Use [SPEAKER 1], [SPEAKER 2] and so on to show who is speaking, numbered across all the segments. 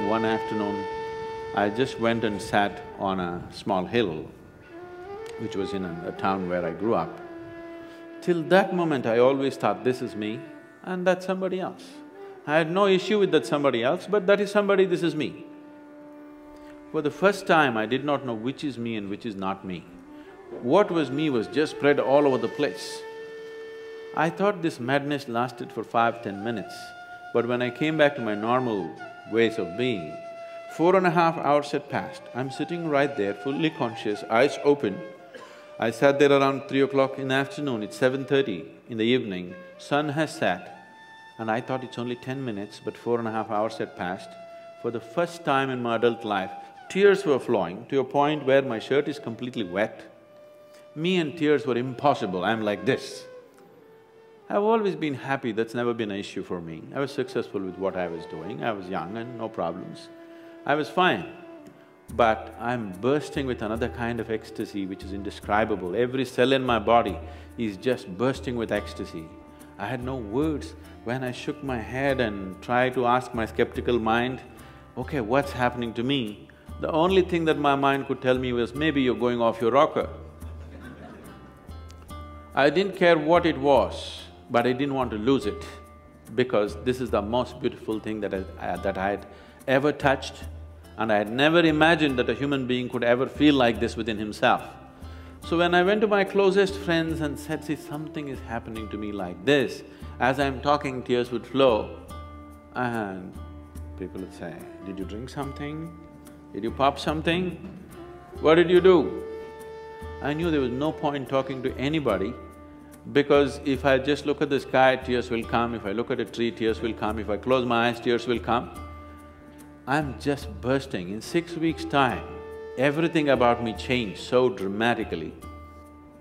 [SPEAKER 1] one afternoon, I just went and sat on a small hill, which was in a town where I grew up. Till that moment, I always thought, this is me and that's somebody else. I had no issue with that somebody else, but that is somebody, this is me. For the first time, I did not know which is me and which is not me. What was me was just spread all over the place. I thought this madness lasted for 5–10 minutes, but when I came back to my normal ways of being, 4.5 hours had passed. I'm sitting right there, fully conscious, eyes open. I sat there around 3 o'clock in the afternoon, it's 7:30 in the evening, sun has set, and I thought it's only 10 minutes, but 4.5 hours had passed. For the first time in my adult life, tears were flowing to a point where my shirt is completely wet. Me and tears were impossible, I'm like this. I've always been happy, that's never been an issue for me. I was successful with what I was doing, I was young and no problems. I was fine. But I'm bursting with another kind of ecstasy which is indescribable. Every cell in my body is just bursting with ecstasy. I had no words. When I shook my head and tried to ask my skeptical mind, okay, what's happening to me? The only thing that my mind could tell me was, maybe you're going off your rocker. I didn't care what it was, but I didn't want to lose it, because this is the most beautiful thing that I had ever touched, and I had never imagined that a human being could ever feel like this within himself. So when I went to my closest friends and said, see, something is happening to me like this, as I'm talking, tears would flow, and people would say, did you drink something? Did you pop something? What did you do? I knew there was no point talking to anybody, because if I just look at the sky, tears will come, if I look at a tree, tears will come, if I close my eyes, tears will come. I'm just bursting. In 6 weeks' time, everything about me changed so dramatically.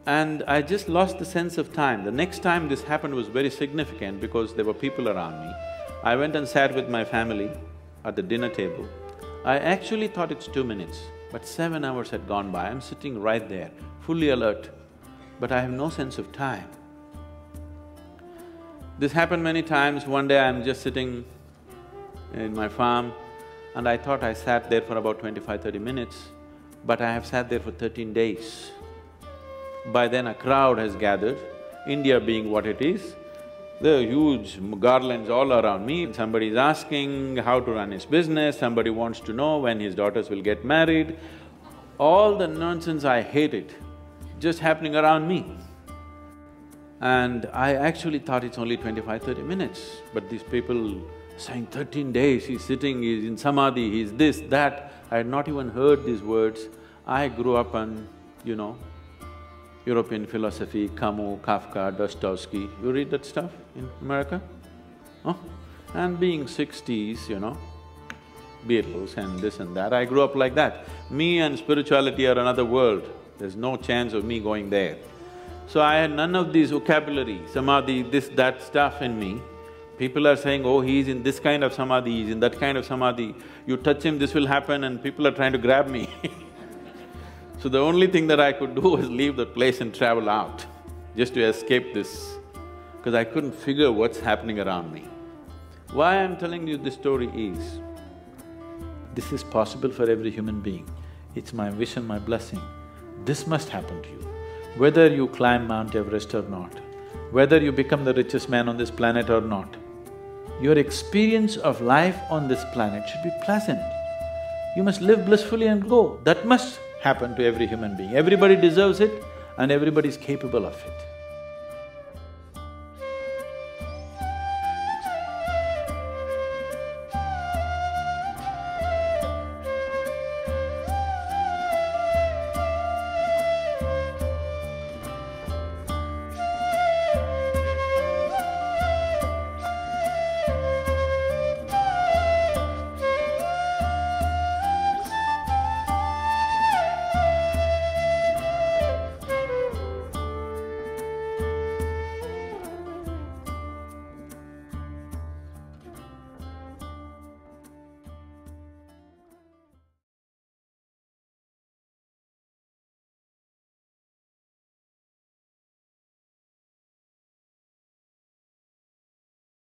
[SPEAKER 1] And I just lost the sense of time. The next time this happened was very significant because there were people around me. I went and sat with my family at the dinner table. I actually thought it's 2 minutes, but 7 hours had gone by. I'm sitting right there, fully alert, but I have no sense of time. This happened many times. One day I'm just sitting in my farm, and I thought I sat there for about 25–30 minutes, but I have sat there for 13 days. By then a crowd has gathered, India being what it is, there are huge garlands all around me. Somebody is asking how to run his business, somebody wants to know when his daughters will get married. All the nonsense I hated just happening around me. And I actually thought it's only 25–30 minutes, but these people saying 13 days, he's sitting, he's in samadhi, he's this, that. I had not even heard these words. I grew up on, European philosophy, Camus, Kafka, Dostoevsky. You read that stuff in America? Oh? And being 60s, Beatles and this and that, I grew up like that. Me and spirituality are another world, there's no chance of me going there. So I had none of these vocabulary, samadhi, this, that stuff in me. People are saying, oh, he's in this kind of samadhi, he's in that kind of samadhi, you touch him, this will happen, and people are trying to grab me So the only thing that I could do was leave that place and travel out, just to escape this, because I couldn't figure what's happening around me. Why I'm telling you this story is, this is possible for every human being. It's my wish and my blessing. This must happen to you. Whether you climb Mount Everest or not, whether you become the richest man on this planet or not, your experience of life on this planet should be pleasant. You must live blissfully and go. That must happen to every human being. Everybody deserves it and everybody is capable of it.